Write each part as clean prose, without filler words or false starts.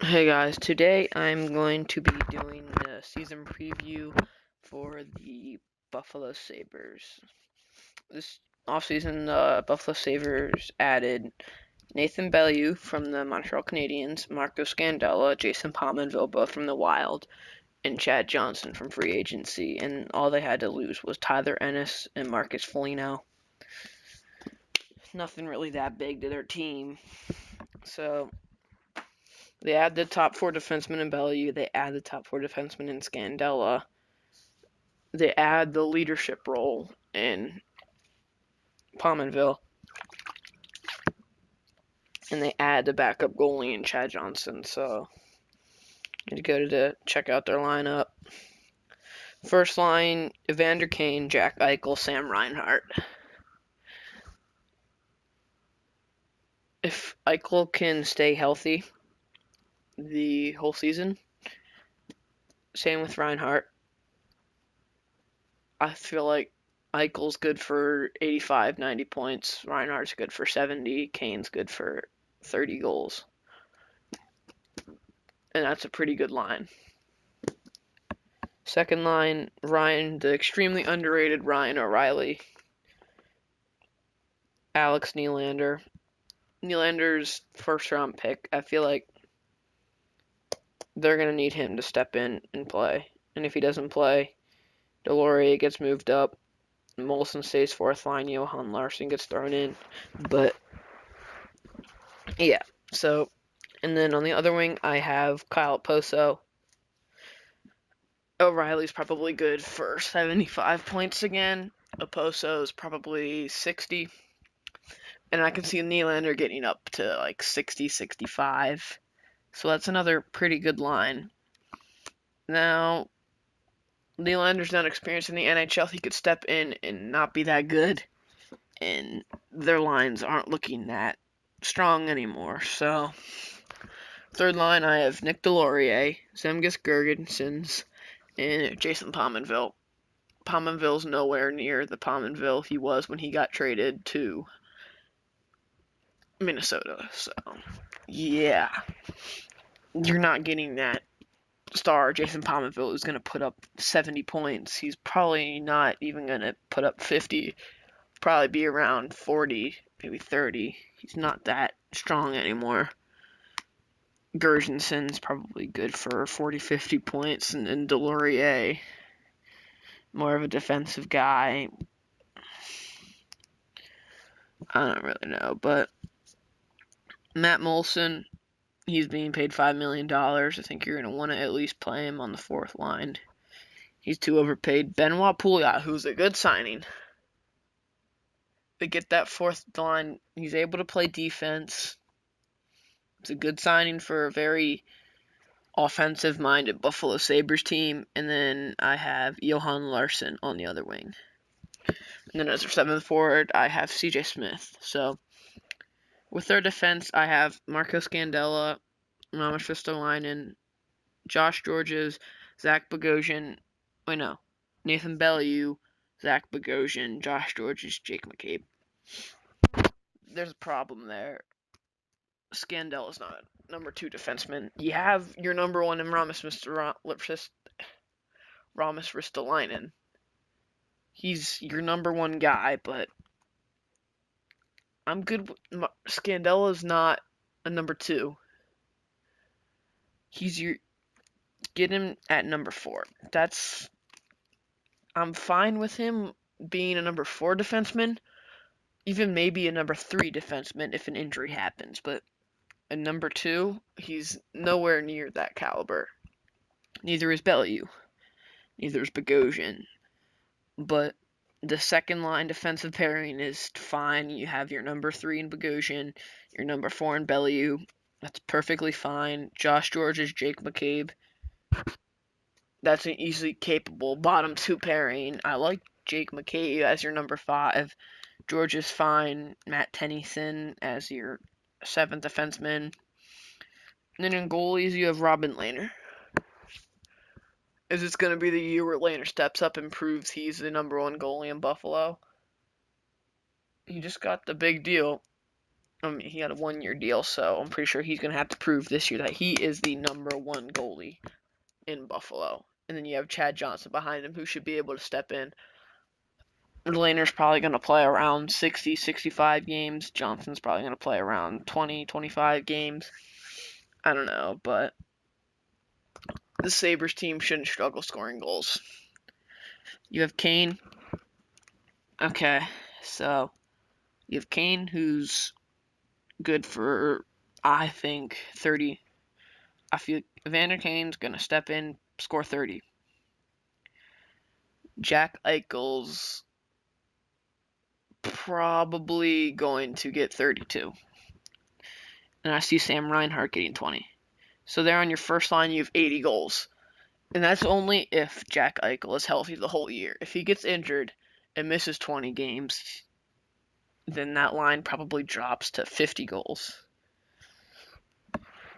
Hey guys, today I'm going to be doing the season preview for the Buffalo Sabres. This offseason, the Buffalo Sabres added Nathan Beaulieu from the Montreal Canadiens, Marco Scandella, Jason Pominville, both from the Wild, and Chad Johnson from free agency. And all they had to lose was Tyler Ennis and Marcus Foligno. Nothing really that big to their team. So they add the top four defensemen in Beaulieu. They add the top four defensemen in Scandella. They add the leadership role in Pominville, and they add the backup goalie in Chad Johnson. So you go to check out their lineup. First line: Evander Kane, Jack Eichel, Sam Reinhart. If Eichel can stay healthy the whole season, same with Reinhart. I feel like Eichel's good for 85, 90 points. Reinhardt's good for 70. Kane's good for 30 goals. And that's a pretty good line. Second line, the extremely underrated Ryan O'Reilly. Alex Nylander. Nylander's first-round pick. I feel like they're going to need him to step in and play. And if he doesn't play, Delorier gets moved up. Molson stays fourth line. Johan Larsson gets thrown in. But, yeah. So, and then on the other wing, I have Kyle Poso. O'Reilly's probably good for 75 points again. Oposo's probably 60. And I can see Nylander getting up to like 60, 65. So that's another pretty good line. Now, Nylander's not experienced in the NHL. He could step in and not be that good. And their lines aren't looking that strong anymore. So, third line, I have Nick Delorier, Zemgus Girgensons, and Jason Pominville. Pominville's nowhere near the Pominville he was when he got traded to Minnesota. So, yeah. You're not getting that star, Jason Pominville, who's going to put up 70 points. He's probably not even going to put up 50. Probably be around 40, maybe 30. He's not that strong anymore. Gergenson's probably good for 40, 50 points, and Delorier, more of a defensive guy. I don't really know, but Matt Molson, he's being paid $5 million. I think you're going to want to at least play him on the fourth line. He's too overpaid. Benoit Pouliot, who's a good signing. They get that fourth line. He's able to play defense. It's a good signing for a very offensive-minded Buffalo Sabres team. And then I have Johan Larsson on the other wing. And then as our seventh forward, I have CJ Smith. So with their defense, I have Marco Scandella, Ramas Ristolainen, Josh Georges, Zach Bogosian. Nathan Beaulieu, Zach Bogosian, Josh Georges, Jake McCabe. There's a problem there. Scandella's not a number two defenseman. You have your number one in Ramas Ristolainen. He's your number one guy, but I'm good. Scandella's not a number two. Get him at number four. I'm fine with him being a number four defenseman, even maybe a number three defenseman if an injury happens, but a number two, he's nowhere near that caliber. Neither is Beaulieu. Neither is Bogosian. But the second line defensive pairing is fine. You have your number three in Bogosian, your number four in Beaulieu. That's perfectly fine. Josh Georges, Jake McCabe. That's an easily capable bottom two pairing. I like Jake McCabe as your number five. George is fine. Matt Tennyson as your seventh defenseman. And then in goalies, you have Robin Lehner. Is this going to be the year where Lehner steps up and proves he's the number one goalie in Buffalo? He just got the big deal. I mean, he had a 1-year deal, so I'm pretty sure he's going to have to prove this year that he is the number one goalie in Buffalo. And then you have Chad Johnson behind him, who should be able to step in. Lehner's probably going to play around 60, 65 games. Johnson's probably going to play around 20, 25 games. I don't know, but the Sabres team shouldn't struggle scoring goals. You have Kane. Okay, so you have Kane, who's good for, I think, 30. I feel Evander Kane's going to step in, score 30. Jack Eichel's probably going to get 32. And I see Sam Reinhart getting 20. So there on your first line, you have 80 goals. And that's only if Jack Eichel is healthy the whole year. If he gets injured and misses 20 games, then that line probably drops to 50 goals.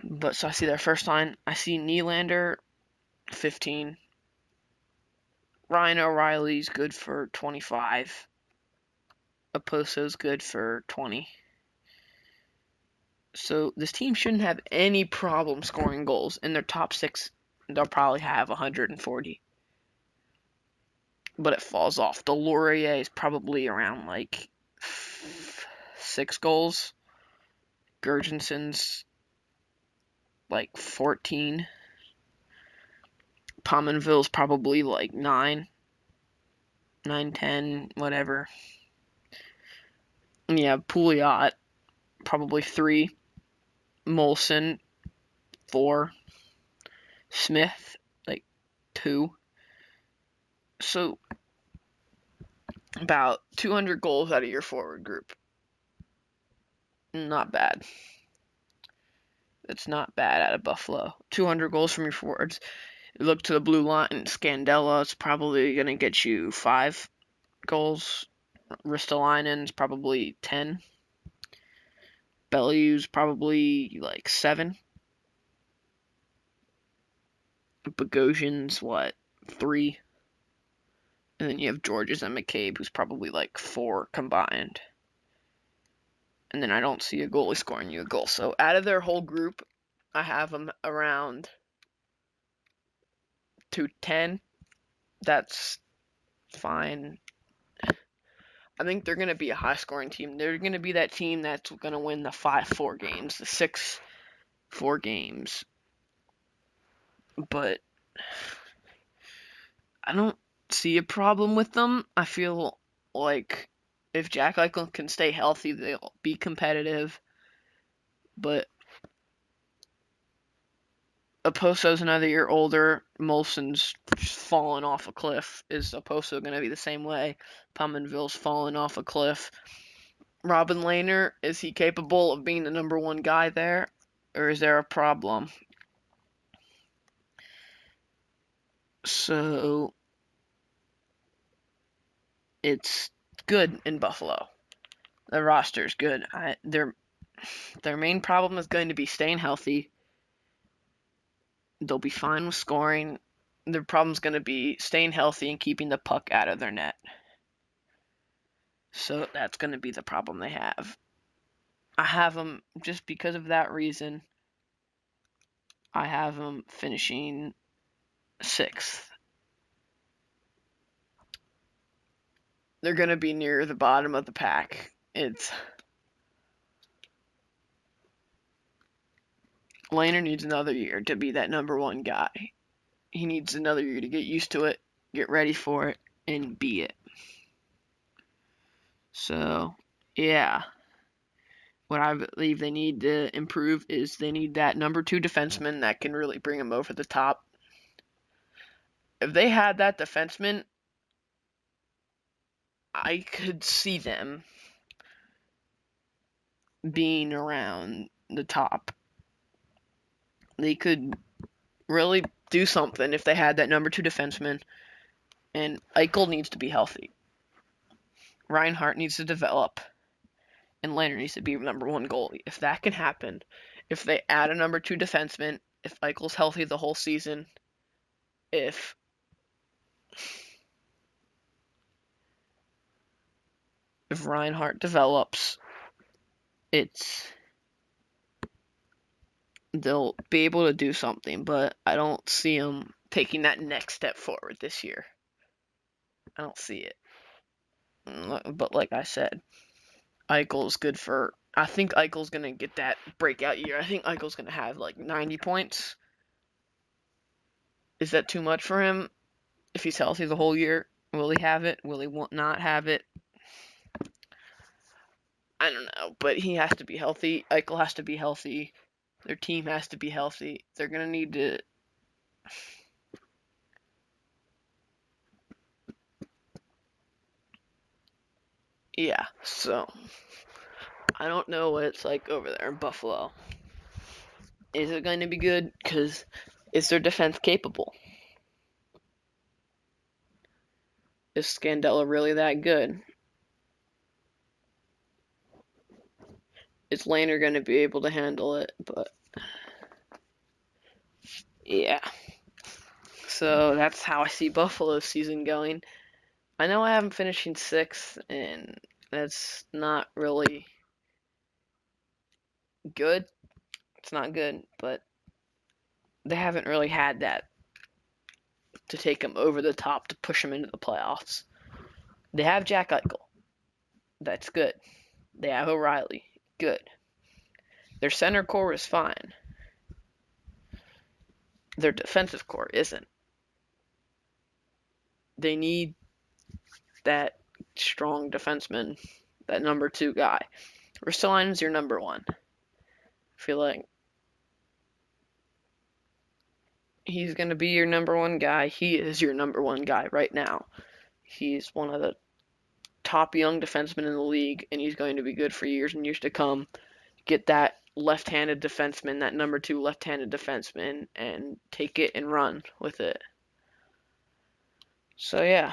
But so I see their first line. I see Nylander, 15. Ryan O'Reilly's good for 25. Oposo's good for 20. So this team shouldn't have any problem scoring goals. In their top 6, they'll probably have 140. But it falls off. Delorier is probably around like 6 goals. Gurgenson's like 14. Pominville's probably like 9, 10, whatever. And yeah, Pouliot, probably 3. Molson, 4. Smith, like 2. So, about 200 goals out of your forward group. Not bad. That's not bad out of Buffalo. 200 goals from your forwards. You look to the blue line, Scandella is probably going to get you 5 goals. Ristolainen's probably 10. Belliew's probably like 7. Bogosian's 3. And then you have Georges and McCabe, who's probably like 4 combined. And then I don't see a goalie scoring you a goal. So out of their whole group, I have them around 210. That's fine. I think they're going to be a high-scoring team. They're going to be that team that's going to win the 5-4 games, the 6-4 games. But I don't see a problem with them. I feel like if Jack Eichel can stay healthy, they'll be competitive. But Oposo's another year older. Molson's just falling off a cliff. Is Oposo going to be the same way? Pominville's falling off a cliff. Robin Lehner, is he capable of being the number one guy there? Or is there a problem? So, it's good in Buffalo. The roster's good. Their main problem is going to be staying healthy. They'll be fine with scoring. Their problem's going to be staying healthy and keeping the puck out of their net. So that's going to be the problem they have. I have them, just because of that reason, I have them finishing 6th. They're going to be near the bottom of the pack. Lehner needs another year to be that number one guy. He needs another year to get used to it, get ready for it, and be it. So, yeah. What I believe they need to improve is they need that number 2 defenseman that can really bring them over the top. If they had that defenseman, I could see them being around the top. They could really do something if they had that number 2 defenseman. And Eichel needs to be healthy. Reinhart needs to develop. And Lehner needs to be number 1 goalie. If that can happen, if they add a number 2 defenseman, if Eichel's healthy the whole season, if Reinhart develops, they'll be able to do something, but I don't see them taking that next step forward this year. I don't see it. But like I said, Eichel's good for. I think Eichel's gonna get that breakout year. I think Eichel's gonna have like 90 points. Is that too much for him? If he's healthy the whole year, will he have it? Will he not have it? I don't know, but he has to be healthy. Eichel has to be healthy. Their team has to be healthy. They're gonna need to. Yeah, so I don't know what it's like over there in Buffalo. Is it going to be good? Because is their defense capable? Is Scandella really that good? Is Laner going to be able to handle it? But yeah. So that's how I see Buffalo's season going. I know I haven't finishing sixth, and that's not really good. It's not good, but they haven't really had that to take them over the top to push them into the playoffs. They have Jack Eichel. That's good. They have O'Reilly. Good. Their center core is fine. Their defensive core isn't. They need that strong defenseman, that number 2 guy. Ristolainen's your number 1. I feel like he's going to be your number 1 guy. He is your number 1 guy right now. He's one of the top young defensemen in the league, and he's going to be good for years and years to come. Get that left-handed defenseman, that number 2 left-handed defenseman, and take it and run with it. So yeah,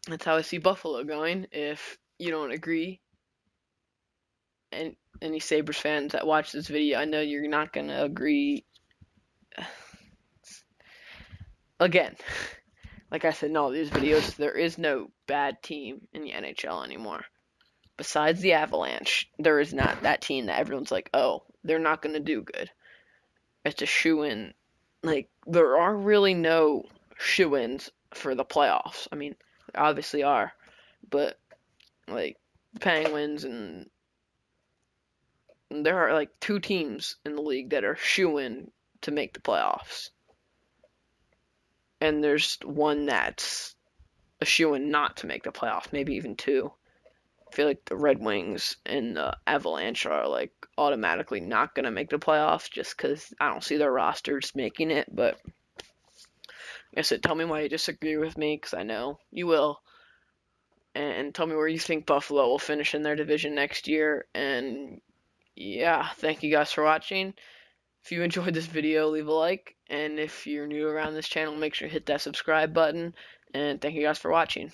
that's how I see Buffalo going. If you don't agree, and any Sabres fans that watch this video, I know you're not going to agree. Again, like I said in all these videos, there is no bad team in the NHL anymore. Besides the Avalanche, there is not that team that everyone's like, oh, they're not going to do good. It's a shoo-in. Like, there are really no shoo-ins for the playoffs. I mean, there obviously are. But, like, the Penguins and there are, like, 2 teams in the league that are shoo-in to make the playoffs. And there's one that's a shoo-in not to make the playoffs, maybe even 2. I feel like the Red Wings and the Avalanche are like automatically not going to make the playoffs just because I don't see their rosters making it. But like I said, tell me why you disagree with me because I know you will. And tell me where you think Buffalo will finish in their division next year. And yeah, thank you guys for watching. If you enjoyed this video, leave a like. And if you're new around this channel, make sure to hit that subscribe button. And thank you guys for watching.